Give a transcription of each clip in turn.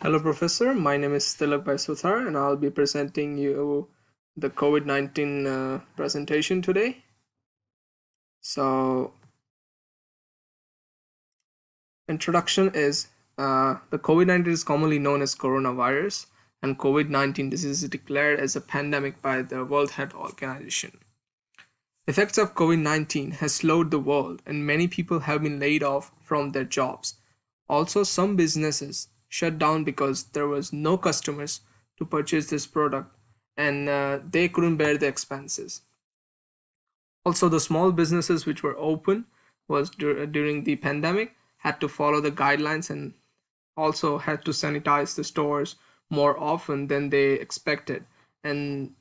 Hello, Professor. My name is Tilak Suthar, and I'll be presenting you the COVID-19 presentation today. So, introduction is the COVID-19 is commonly known as coronavirus, and COVID-19 disease is declared as a pandemic by the World Health Organization. Effects of COVID-19 has slowed the world, and many people have been laid off from their jobs. Also, some businesses shut down because there was no customers to purchase this product, and they couldn't bear the expenses. Also, the small businesses which were open during the pandemic had to follow the guidelines and also had to sanitize the stores more often than they expected, and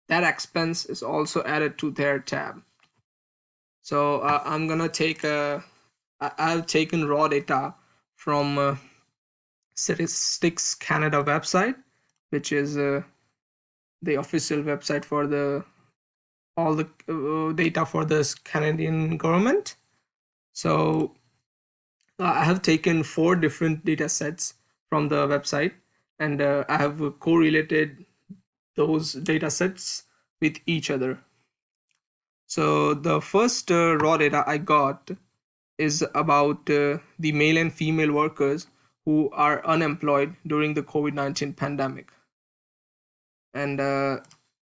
that expense is also added to their tab. So I'm gonna take I've taken raw data from Statistics Canada website, which is the official website for all the data for the Canadian government. So I have taken 4 different data sets from the website, and I have correlated those data sets with each other. So the first raw data I got is about the male and female workers who are unemployed during the COVID-19 pandemic. And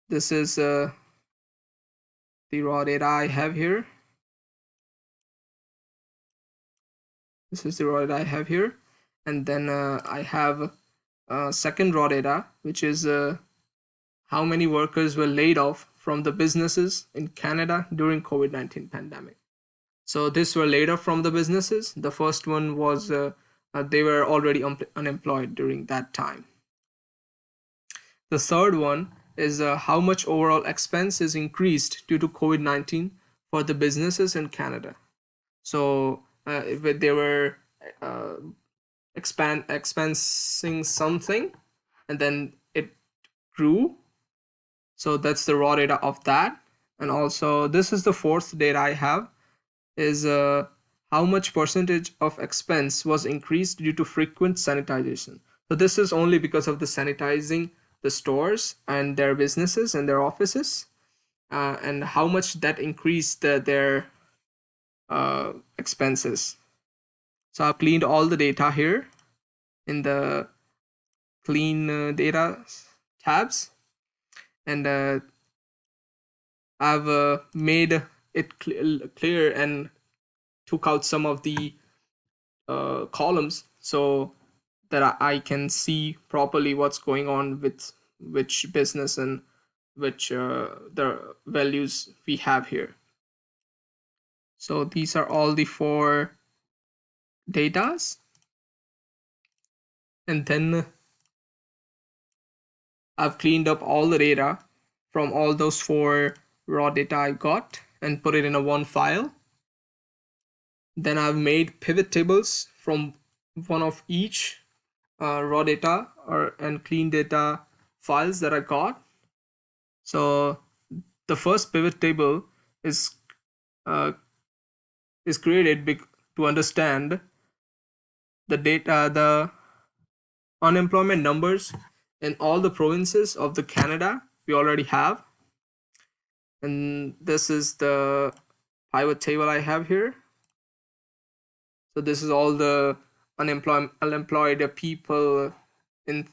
this is the raw data I have here. This is the raw data I have here. And then I have second raw data, which is how many workers were laid off from the businesses in Canada during COVID-19 pandemic. So these were laid off from the businesses. The first one was they were already unemployed during that time. The third one is how much overall expense is increased due to COVID-19 for the businesses in Canada. So if they were expensing something and then it grew. So that's the raw data of that. And also this is the fourth data I have is how much percentage of expense was increased due to frequent sanitization. So this is only because of the sanitizing the stores and their businesses and their offices, and how much that increased their expenses. So I've cleaned all the data here in the clean data tabs, and I've made it clear and took out some of the columns so that I can see properly what's going on with which business and which the values we have here. So these are all the 4 datas, and then I've cleaned up all the data from all those 4 raw data I got and put it in a one file. Then I've made pivot tables from one of each raw data and clean data files that I got. So the first pivot table is created to understand the data, the unemployment numbers in all the provinces of the Canada we already have. And this is the pivot table I have here. So this is all the unemployed people in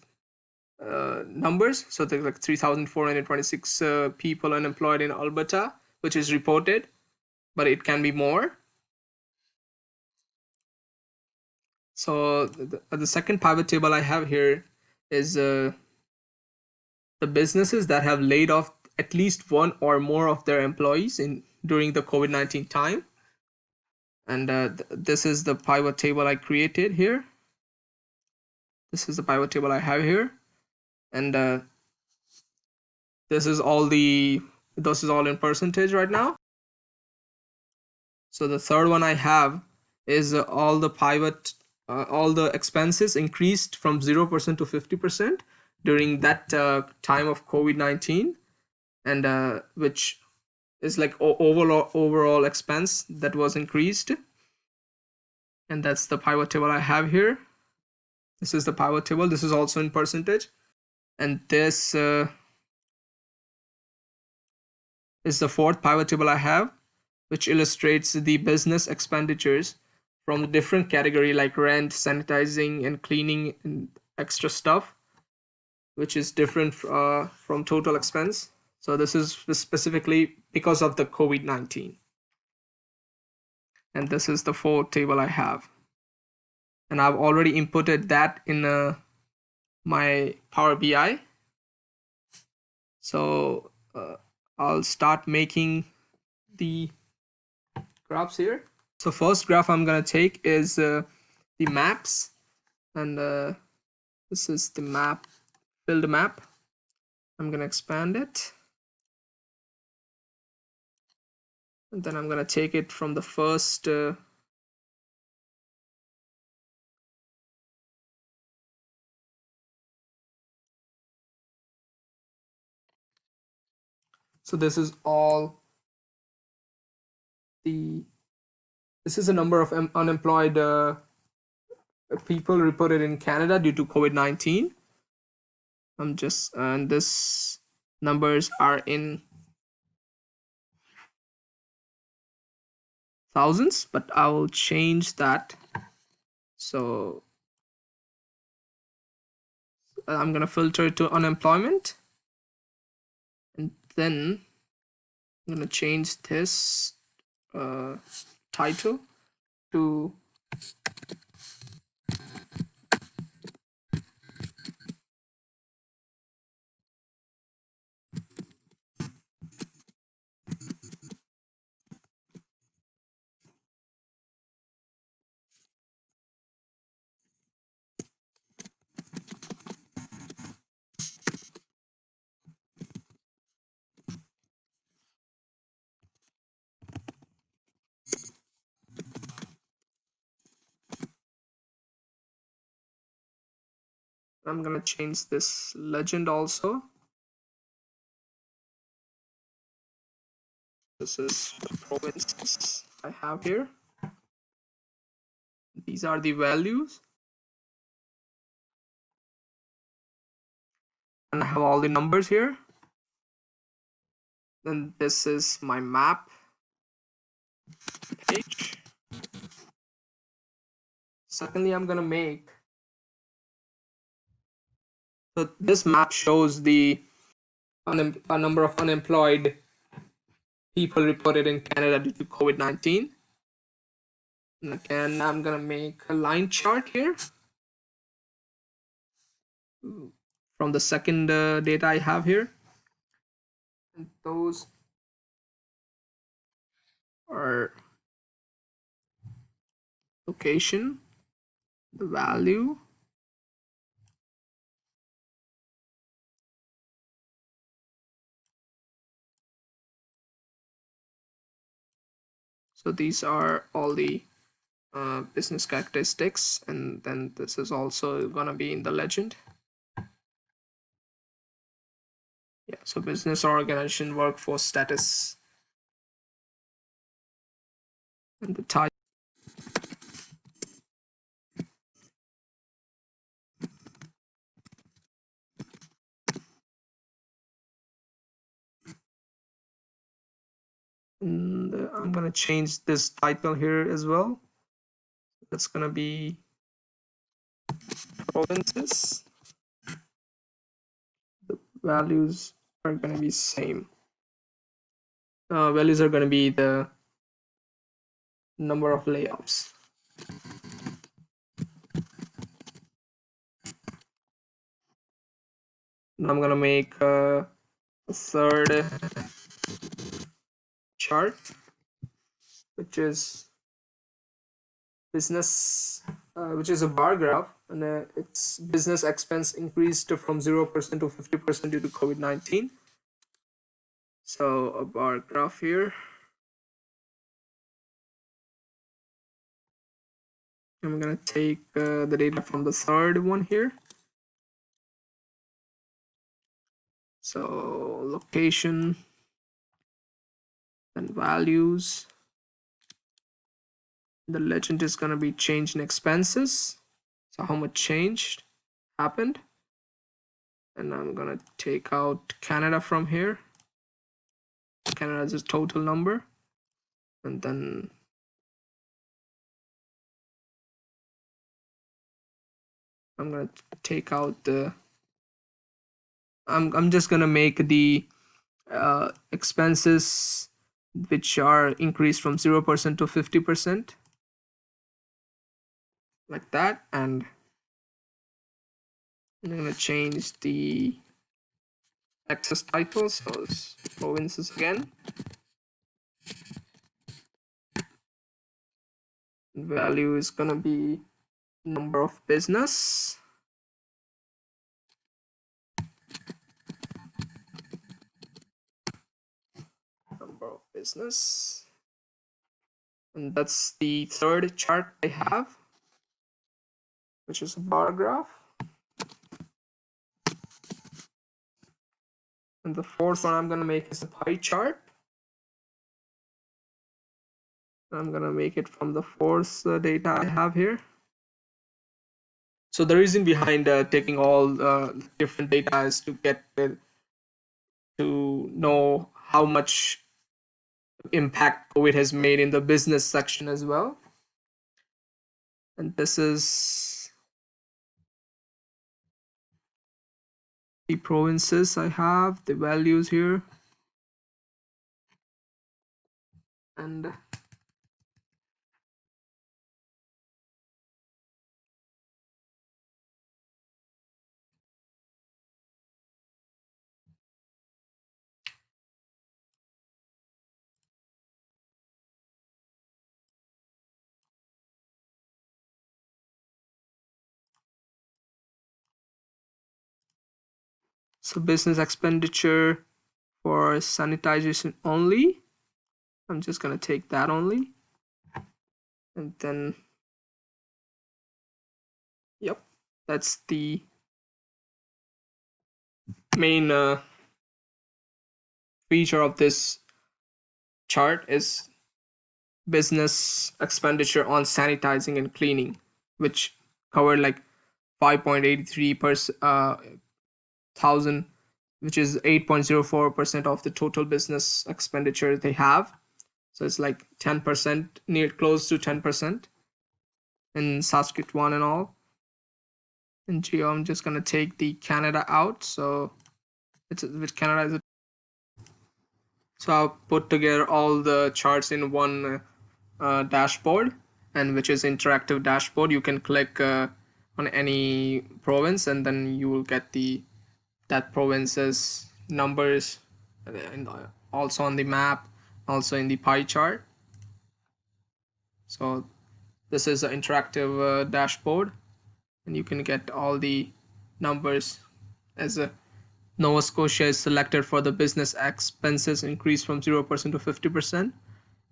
numbers. So there's like 3,426 people unemployed in Alberta, which is reported, but it can be more. So the second pivot table I have here is the businesses that have laid off at least one or more of their employees during the COVID-19 time. And this is the pivot table I created here. This is the pivot table I have here, and this is all in percentage right now. So the third one I have is all the expenses increased from 0% to 50% during that time of COVID-19, and which is like overall expense that was increased. And that's the pivot table I have here. This is the pivot table. This is also in percentage. And this is the fourth pivot table I have, which illustrates the business expenditures from the different category like rent, sanitizing, and cleaning, and extra stuff, which is different from total expense. So this is specifically because of the COVID-19. And this is the fourth table I have. And I've already inputted that in my Power BI. So I'll start making the graphs here. So first graph I'm gonna take is the maps, and this is the map, build a map. I'm gonna expand it, and then I'm gonna take it from the first so this is all this is the number of unemployed people reported in Canada due to COVID-19. And this numbers are in thousands, but I will change that. So I'm gonna filter it to unemployment, and then I'm gonna change this title to I'm gonna change this legend also. This is the provinces I have here. These are the values, and I have all the numbers here. Then this is my map page. Secondly, I'm gonna make, so this map shows the number of unemployed people reported in Canada due to COVID-19. And again, I'm gonna make a line chart here from the second data I have here. And those are location, the value, so these are all the business characteristics, and then this is also gonna be in the legend. Yeah, so business organization, workforce status, and the type. And I'm gonna change this title here as well. That's gonna be provinces. The values are gonna be same. Values are gonna be the number of layoffs. And I'm gonna make a third chart, which is business, which is a bar graph, and its business expense increased from 0% to 50% due to COVID-19. So a bar graph here. I'm gonna take the data from the third one here. So location and values. The legend is gonna be change in expenses. So how much change happened? And I'm gonna take out Canada from here. Canada is a total number, and then I'm gonna take out the. I'm just gonna make the expenses which are increased from 0% to 50%, like that, and I'm gonna change the access titles, so it's provinces again. Value is gonna be number of business. Number of business. And that's the third chart I have, which is a bar graph. And the fourth one I'm gonna make is a pie chart. I'm gonna make it from the fourth data I have here. So the reason behind taking all different data is to get to know how much impact COVID has made in the business section as well. And this is the provinces I have, the values here. And so business expenditure for sanitization only. I'm just gonna take that only. And then, yep, that's the main feature of this chart is business expenditure on sanitizing and cleaning, which covered like 5.83 per thousand, which is 8.04% of the total business expenditure they have. So it's like 10%, near close to 10% in Saskatchewan and all. In Geo, I'm just gonna take the Canada out. So it's with Canada is. So I'll put together all the charts in one dashboard, and which is interactive dashboard. You can click on any province, and then you will get that province's numbers, and also on the map, also in the pie chart. So this is an interactive dashboard, and you can get all the numbers as a Nova Scotia is selected for the business expenses increase from 0% to 50%,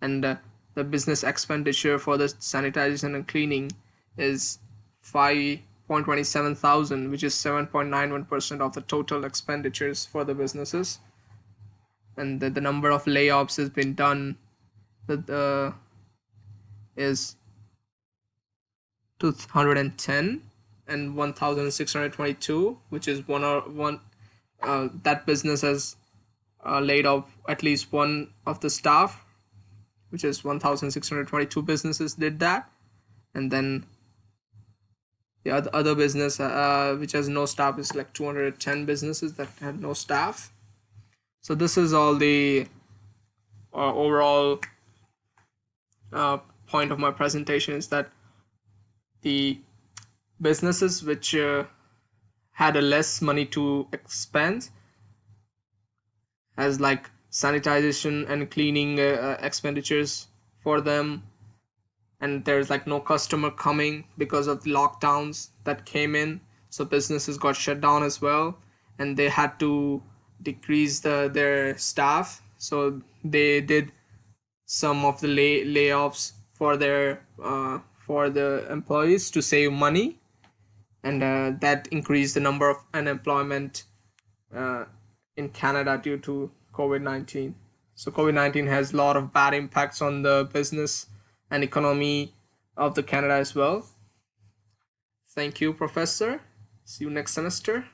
and the business expenditure for the sanitization and cleaning is 5.27 thousand, which is 7.91% of the total expenditures for the businesses. And the number of layoffs has been done is 210 and 1,622, which is one that business has laid off at least one of the staff, which is 1,622 businesses did that. And then the other business which has no staff is like 210 businesses that had no staff. So this is all the overall point of my presentation, is that the businesses which had a less money to expend, as like sanitization and cleaning expenditures for them, and there's like no customer coming because of the lockdowns that came in, so businesses got shut down as well, and they had to decrease their staff, so they did some of the layoffs for the employees to save money, and that increased the number of unemployment in Canada due to COVID-19. So COVID-19 has a lot of bad impacts on the business and economy of the Canada as well. Thank you, Professor. See you next semester.